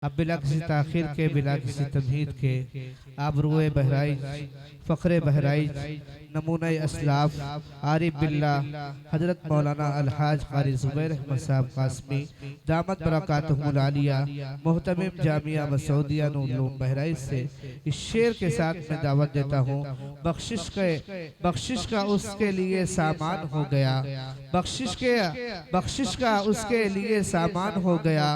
अब बिला किसी ताखिर के, बिला किसी तमहीद के, आबरूए बहराइच, फ़ख्रे बहराइच, नमूने असलाफ, आरिफ बिल्ला हज़रत मौलाना अलहाज क़ारी ज़ुबैर अहमद साहब क़ासमी दामत बरकातुहुल आलिया मोहतमिम जामिया मसूदिया नूर उलूम बहराइच से इस शेर के साथ मैं दावत देता हूँ। बख्शिश का उसके लिए सामान हो गया, बख्शिश का उसके लिए सामान हो गया,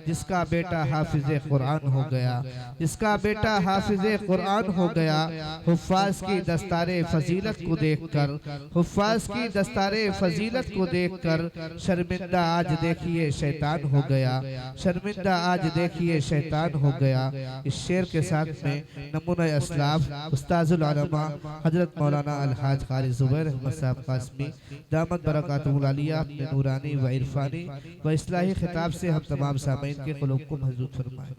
जिसका बेटा हाफिज़े कुरान हो गया, जिसका बेटा हाफिज़े कुरान हो गया। हुफ़्फ़ाज़ की दस्तारे फजीलत को देखकर, हुफ़्फ़ाज़ की दस्तारे फजीलत को देखकर शर्मिंदा आज देखिए शैतान हो गया, शर्मिंदा आज देखिए शैतान हो गया। इस शेर के साथ में नमूना असलाफ उस्ताजुल उलमा हज़रत मौलाना अलहाज क़ारी ज़ुबैर अहमद साहब क़ासमी दामत बरकातुहुल आलिया अपने नूरानी व इरफानी व इस्लाही खिताब से हम तमाम सामीन के क़ुलूब को महज़ूज़ फरमाएं।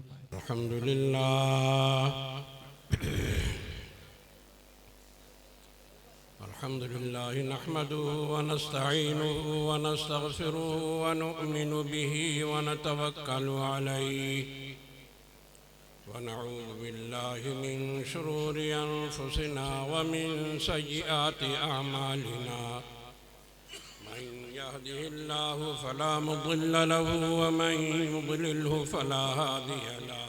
अल्हम्दुलिल्लाह नहमदुहु व नस्तईनुहु व नस्तगफिरुहु व नु'मिनु बिही व नतवक्कलु अलैहि व नऊज़ु बिल्लाहि मिन शुरूरि अनफुसिना व मिन सय्यिआति अअमालिना। मन यहदिहिल्लाहु फला मुदिल्ल लहु व मन युद्लिल्हु फला हादिय लहु।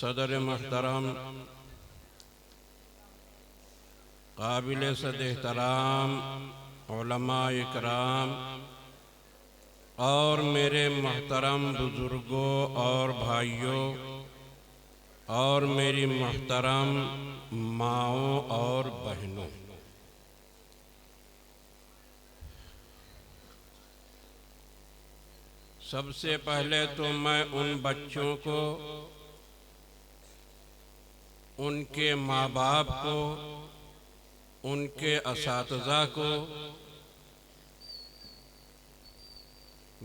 सदर महतरम काबिल सद एहतराम उलमा इकराम और मेरे महतरम बुज़ुर्गों और भाइयों और मेरी महतरम माओं और बहनों, सबसे पहले तो मैं उन बच्चों को, उनके माँ बाप को, उनके असातिज़ा को,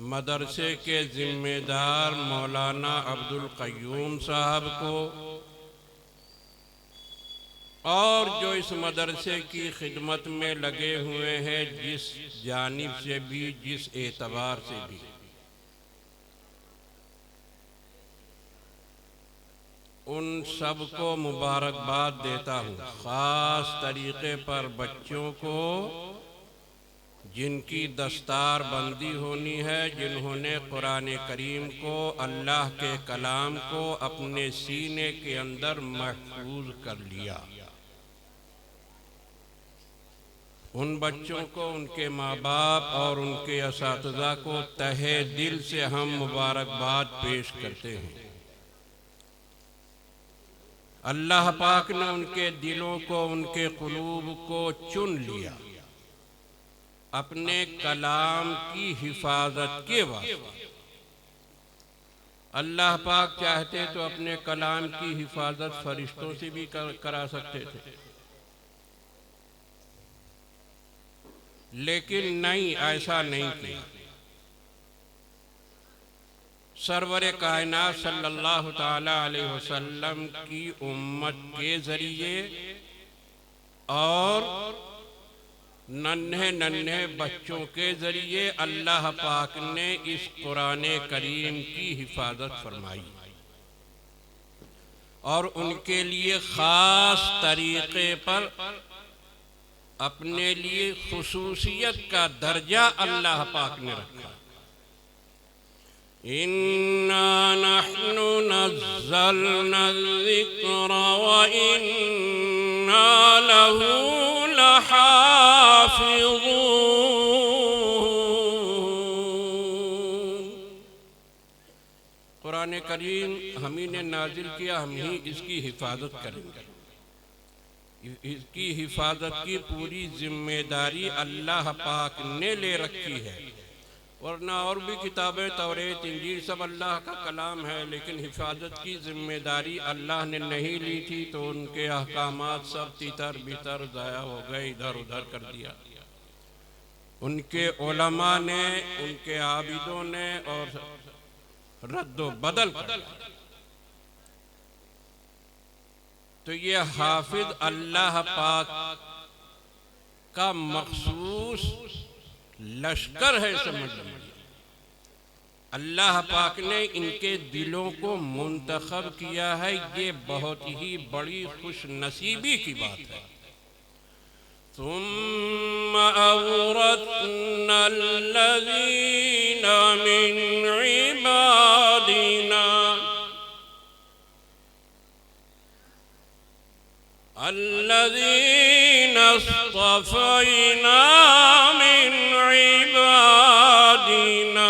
मदरसे के ज़िम्मेदार मौलाना अब्दुल क़य्यूम साहब को और जो इस मदरसे की खिदमत में लगे हुए हैं, जिस जानिब से भी, जिस एतबार से भी, उन सब को मुबारकबाद देता हूँ। ख़ास तरीक़े पर बच्चों को जिनकी दस्तार बंदी होनी है, जिन्होंने कुरान करीम को, अल्लाह के कलाम को अपने सीने के अंदर महफूज कर लिया, उन बच्चों को, उनके माँ बाप और उनके असातिज़ा को तहे दिल से हम मुबारकबाद पेश करते हैं। अल्लाह पाक ने उनके दिलों को, उनके क़ुलूब को चुन लिया अपने कलाम की हिफाजत के वास्ते। अल्लाह पाक चाहते तो अपने कलाम की हिफाजत फरिश्तों से भी करा सकते थे, लेकिन नहीं, ऐसा नहीं किया। सरवर कायनात सल्लल्लाहु ताला अलैहि वसल्लम की उम्मत के ज़रिए और नन्हे नन्हे बच्चों के ज़रिए अल्लाह पाक ने इस कुरान करीम की हिफाजत फरमाई और उनके लिए ख़ास तरीक़े पर अपने लिए खुसूसियत का दर्जा अल्लाह पाक ने रखा। इन्ना नहनु नज़्ज़लना ज़िक्र व इन्ना लहू लहाफ़िज़ून। कुरान करीम हम ही ने नाजिल किया, हम ही इसकी हिफाजत करेंगे। इसकी हिफाजत की पूरी जिम्मेदारी अल्लाह पाक ने ले रखी है, वरना और भी किताबें तौरेत इंजील सब अल्लाह का कलाम है, लेकिन हिफाजत की जिम्मेदारी अल्लाह ने नहीं ली थी, तो उनके अहकामात सब तितर बितर ज़ाया हो गए, इधर उधर कर दिया। उनके उलमा ने, उनके आबिदों ने और रद्दो बदल कर। तो ये हाफिज अल्लाह पाक का मखसूस लश्कर है, समझ लीजिए। अल्लाह पाक ने इनके दिलों को मुंतखब किया है, ये बहुत ही बड़ी खुश नसीबी की बात है। सुम्मा औरतना अल्लज़ीना मिन इबादिना अल्लज़ीना इस्तफ़ैना मिन इबादिना।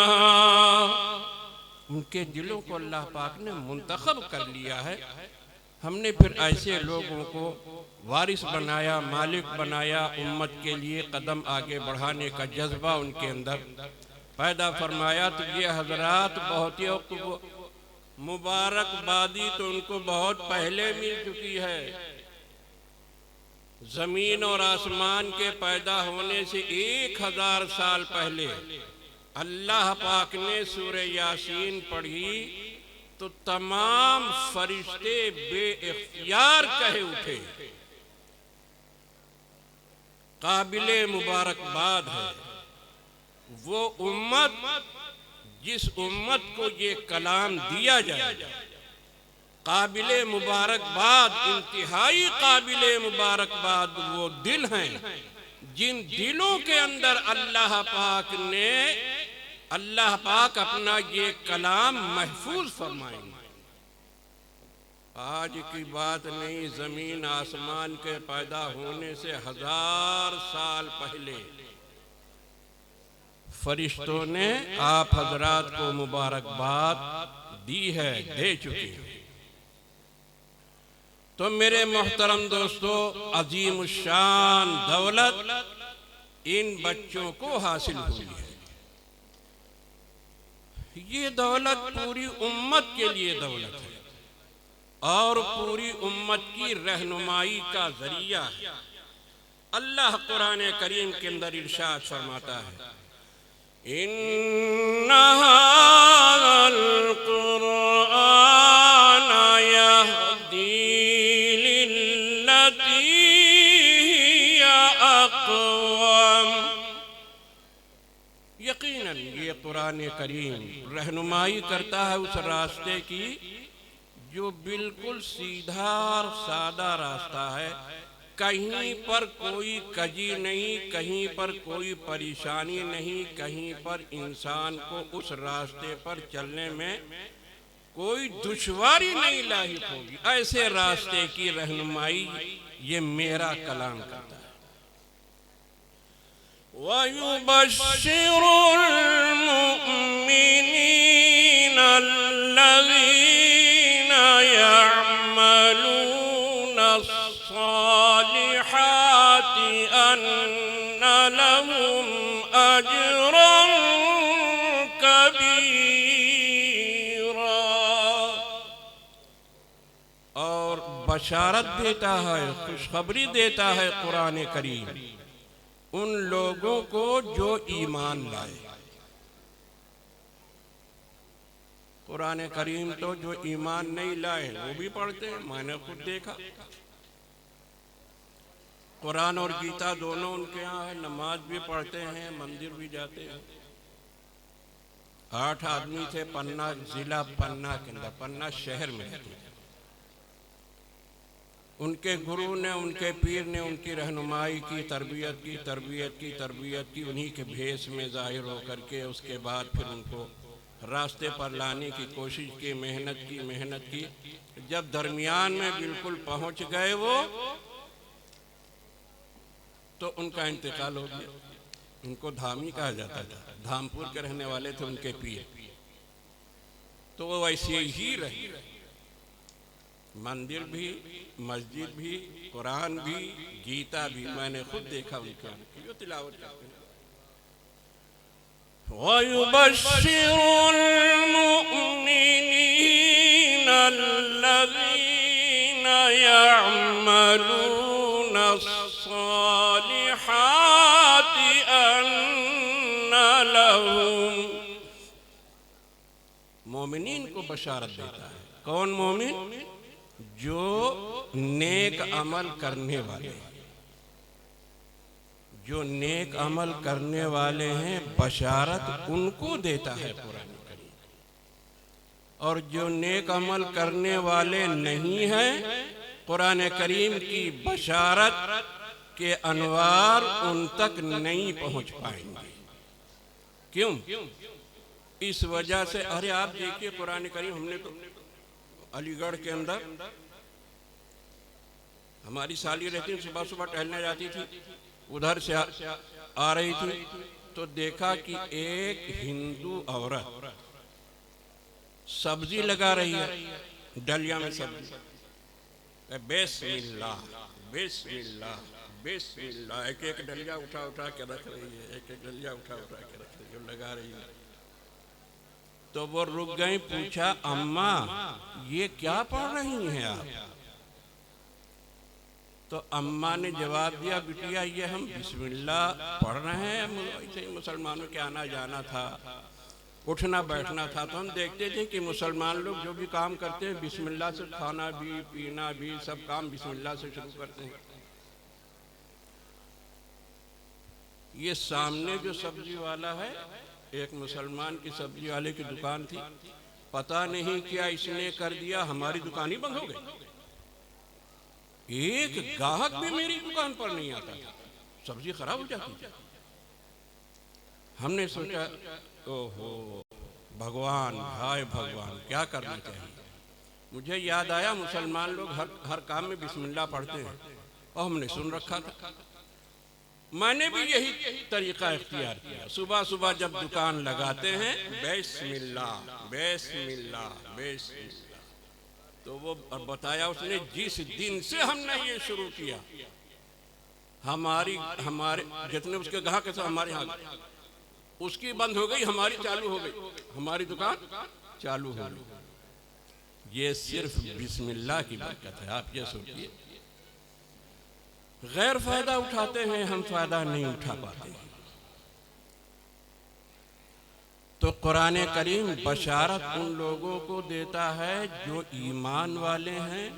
उनके दिलों को अल्लाह पाक ने मुंतखब कर लिया है। हमने फिर ऐसे लोगों को वारिस बनाया, मालिक बनाया, उम्मत के लिए कदम आगे बढ़ाने का जज्बा उनके अंदर पैदा फरमाया। तो ये हजरात बहुत ही मुबारकबादी तो उनको बहुत पहले मिल चुकी है। ज़मीन और आसमान के पैदा होने से 1000 साल पहले अल्लाह पाक ने सूरह यासीन पढ़ी तो तमाम फरिश्ते बेइख्तियार कहे उठे, काबिले मुबारकबाद है वो उम्मत जिस उम्मत को ये कलाम दिया जाएगा। काबिले मुबारकबाद, इंतहाई काबिले मुबारकबाद वो दिल हैं जिन दिलों के अंदर अल्लाह पाक अपना ये कलाम महफूज फरमाएंगे। आज की बात नहीं, जमीन आसमान के पैदा होने से 1000 साल पहले फरिश्तों ने आप हजरात को मुबारकबाद दी है, दे चुकी है। तो मेरे मोहतरम दोस्तों, अजीम शान दौलत इन बच्चों को हासिल हुई है। ये दौलत पूरी उम्मत के लिए दौलत है और पूरी उम्मत की रहनुमाई का जरिया है। अल्लाह कुरान करीम के अंदर इरशाद फरमाता है, इन्ना हाज़ल कुरआन यहदी लिल्लती हिया अक़वम। यकीनन ये कुरान करीम रहनुमाई करता है उस रास्ते की जो बिल्कुल सीधा और सादा रास्ता है। कहीं पर कोई कजी नहीं, कहीं पर कोई परेशानी नहीं, कहीं पर इंसान को उस रास्ते पर चलने में कोई दुश्वारी नहीं लाहिक होगी। ऐसे रास्ते की रहनुमाई ये मेरा कलाम करता है। वयुबश्शिरुल मुमिनीना अल्लज़ीना यअमलूना अस्सालिहाति अन्ना लहुम अजरन कबीरा। और बशारत देता है, खुशखबरी देता है कुरान करीम उन लोगों को जो ईमान लाए। कुरान करीम तो जो ईमान नहीं लाए वो भी पढ़ते हैं, मैंने खुद देखा। कुरान और गीता दोनों उनके यहाँ है, नमाज भी पढ़ते हैं, मंदिर भी जाते हैं। 8 आदमी थे पन्ना जिला, पन्ना के अंदर, पन्ना शहर में रहते थे। उनके गुरु ने, उनके पीर ने उनकी रहनुमाई की, तरबियत की उन्हीं के भेष में जाहिर होकर के। उसके बाद फिर उनको रास्ते पर लाने की कोशिश की, मेहनत की। जब दरमियान में बिल्कुल पहुंच गए वो, तो उनका इंतकाल हो गया। उनको धामी कहा जाता था, धामपुर के रहने वाले थे उनके पीर। तो वो वैसे ही रहे, मंदिर भी, मस्जिद भी, कुरान भी, गीता भी। मैंने खुद देखा उनका जो तिलावत करते हैं। वयुबश्शिरुल मुमिनीना अल्लज़ीना यअमलूना अस्सालिहाति अन्ना लहुम। मोमिनीन को बशारत देता है। कौन मोमिन? जो नेक अमल करने वाले हैं, जो नेक अमल करने वाले हैं, बशारत उनको देता है कुरान करीम। और जो नेक अमल करने वाले नहीं हैं, कुरान करीम की बशारत के अनवार उन तक नहीं पहुंच पाएंगे। क्यों? इस वजह से, अरे आप देखिए कुरान करीम, हमने तो अलीगढ़ के अंदर हमारी साली रहती, सुबह सुबह टहलने जाती थी, उधर से आ रही थी तो देखा कि एक हिंदू औरत सब्जी लगा रही है, डलिया में सब्जी। बिस्मिल्लाह बिस्मिल्लाह बिस्मिल्लाह, एक डलिया उठा के रख रही है, एक डलिया उठा के रख रही है, लगा रही है। तो वो रुक गई, पूछा अम्मा ये क्या पढ़ रही हैं आप? तो अम्मा ने जवाब दिया, बिटिया ये हम बिस्मिल्लाह पढ़ रहे हैं। ऐसे मुसलमानों के आना जाना था, उठना बैठना था, तो हम देखते थे कि मुसलमान लोग जो भी काम करते हैं बिस्मिल्लाह से, खाना भी पीना भी सब काम बिस्मिल्लाह से शुरू करते हैं। ये सामने जो सब्जी वाला है, एक मुसलमान की सब्जी वाले की दुकान थी, पता नहीं क्या इसने कर दिया, हमारी दुकान ही बंद हो गई। एक गाहक भी मेरी दुकान पर नहीं आता था, सब्जी खराब हो जाती थी। हमने सोचा ओहो भगवान, हाय भगवान, क्या करना चाहिए। मुझे याद आया मुसलमान लोग हर काम में बिस्मिल्लाह पढ़ते हैं, और हमने सुन रखा था। मैंने भी यही तरीका इख्तियार किया। सुबह सुबह जब दुकान लगाते हैं, बिस्मिल्लाह बिस्मिल्लाह बिस्मिल्लाह। तो वो बताया उसने, जिस दिन से हमने ये शुरू किया, हमारे जितने उसके ग्राहक थे हमारे यहाँ, उसकी बंद हो गई, हमारी चालू हो गई, हमारी दुकान चालू हो गई। ये सिर्फ बिस्मिल्लाह की बरकत है। आप ये सोचिए, गैर फायदा उठाते हैं हम, फायदा नहीं उठा पाते। तो कुरान करीम बशारत उन लोगों को देता है जो ईमान वाले हैं।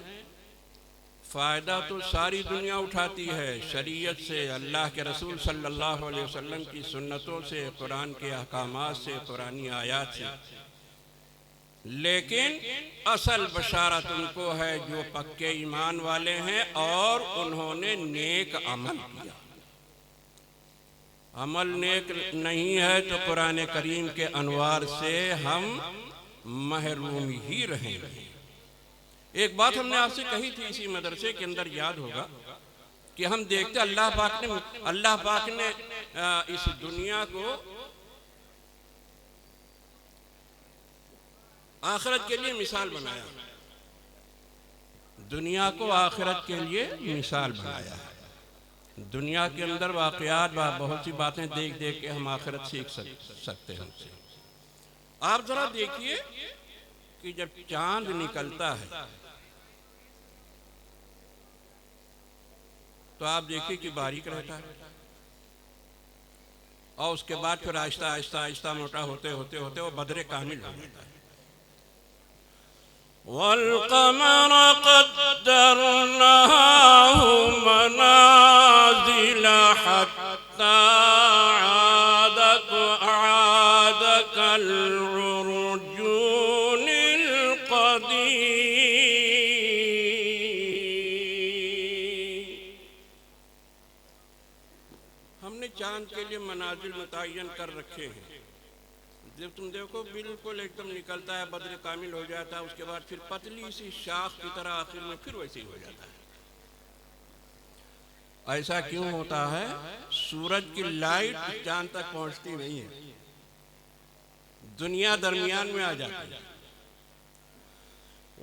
फ़ायदा तो सारी दुनिया उठाती है, शरीयत से, अल्लाह के रसूल सल्लल्लाहु अलैहि वसल्लम की सुन्नतों से, कुरान के अहकामात से, कुरानी आयात से। लेकिन असल बशारत उनको है जो पक्के ईमान वाले हैं और उन्होंने नेक अमल किया। अमल नेक नहीं है तो कुरान करीम के अनवार से हम महरूम ही रहेंगे। एक बात हमने आपसे कही थी इसी मदरसे के अंदर, याद होगा कि हम देखते अल्लाह पाक ने इस दुनिया को आखिरत के लिए मिसाल बनाया, दुनिया को आखिरत के लिए मिसाल बनाया है। दुनिया के अंदर वाक़यात, बहुत सी बातें देख देख के हम आखिरत सीख सकते हैं। आप जरा देखिए कि जब चांद निकलता है तो आप देखिए कि बारीक रहता है, और उसके बाद फिर आहिस्ता आहिस्ता आहिस्ता मोटा होते होते होते वो बदरे कामिल हो जाता है। वल्क़मर क़द्दरनाहु मनाज़िल हत्ता आद कल-उर्जूनिल क़दीम। हमने चांद के लिए मनाजिल मुतय्यन कर रखे हैं। जब तुम देखो बिल्कुल एकदम निकलता है, बद्र कामिल हो जाता है, उसके बाद फिर पतली सी शाख की तरह आखिर में फिर वैसे ही हो जाता है। ऐसा क्यों होता है? सूरज की लाइट चांद तक पहुंचती नहीं है, दुनिया दरमियान में आ जाती है।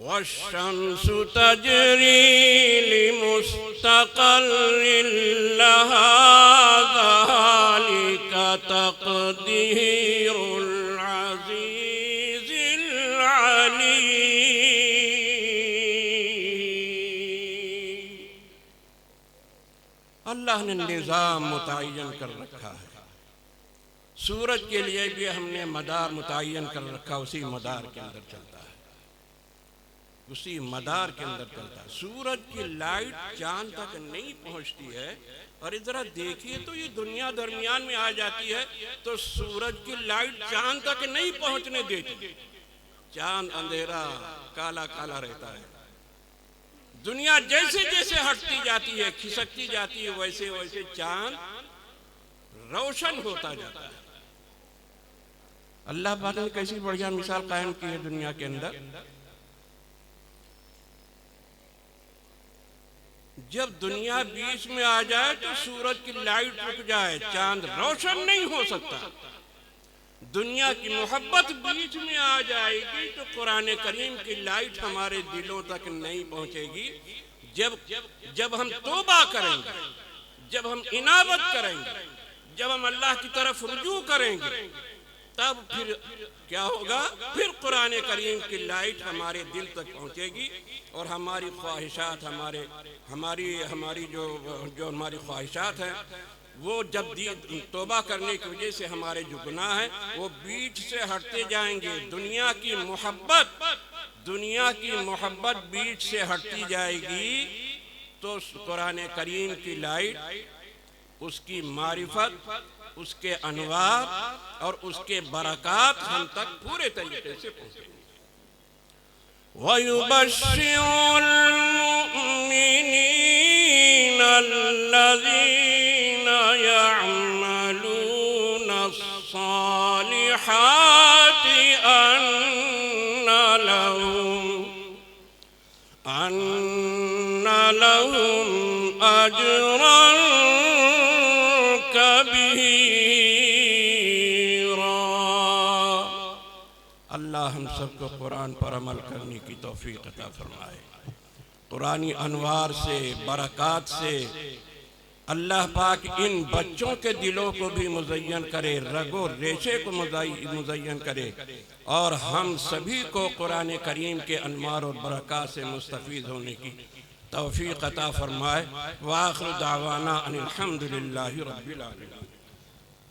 वश्शम्सु तजरी लिमुस्तक़र्रिन लहा ज़ालिका तक़दीरुल अज़ीज़िल अलीम। अल्लाह ने निज़ाम मुतय्यन कर रखा है। सूरज के लिए भी हमने मदार मुतय्यन कर रखा, उसी मदार के अंदर चलता है, उसी मदार के अंदर चलता है। सूरज की लाइट चांद तक नहीं पहुंचती है। और इधर देखिए तो ये दुनिया दरमियान में आ जाती है, तो सूरज की लाइट चांद तक नहीं पहुंचने देती। चांद अंधेरा काला काला रहता है। दुनिया जैसे जैसे हटती जाती है, खिसकती जाती है, वैसे वैसे चांद रोशन होता जाता है। अल्लाह पाक ने कैसी बढ़िया मिसाल कायम की है दुनिया के अंदर। जब दुनिया बीच में आ जाए तो सूरज की लाइट रुक जाए, चांद रोशन नहीं हो सकता। दुनिया की मोहब्बत बीच में आ जाएगी तो कुरान करीम की लाइट हमारे दिलों तक नहीं पहुंचेगी। जब हम तौबा करेंगे, जब हम इनाबत करेंगे, जब हम अल्लाह की तरफ रुजू करेंगे, तब फिर क्या होगा? फिर कुरान करीम की लाइट हमारे दिल तक पहुंचेगी और हमारी ख्वाहिशात, हमारी जो हमारी ख्वाहिशात हैं, वो जब तौबा करने की वजह से हमारे जो गुनाह हैं वो बीच से हटते जाएंगे। दुनिया की मोहब्बत बीच से हटती जाएगी तो कुरान करीम की लाइट, उसकी मारिफत, उसके अनवार और उसके बरक़ात हम तक पूरे तरीके से पहुंचेंगे। वयुबश्शिरुल मुमिनीना अल्लज़ीना यअमलूना अस्सालिहाति अन्ना लहुम अजरन अल्लाह हम सबको कुरान पर अमल करने की तौफीक अता फरमाए। कुरानी अनवार से, बरक़ात से अल्लाह पाक इन बच्चों के दिलों को भी मुज़य्यन करे, रगो रेशे को मुज़य्यन करे और हम सभी को कुरान करीम के अनवार और बरक़ात से मुस्तफ़ीद होने की तौफीक अता फरमाए। व आखिर दावाना अनिल हम्दुलिल्लाहि रब्बिल आलमीन।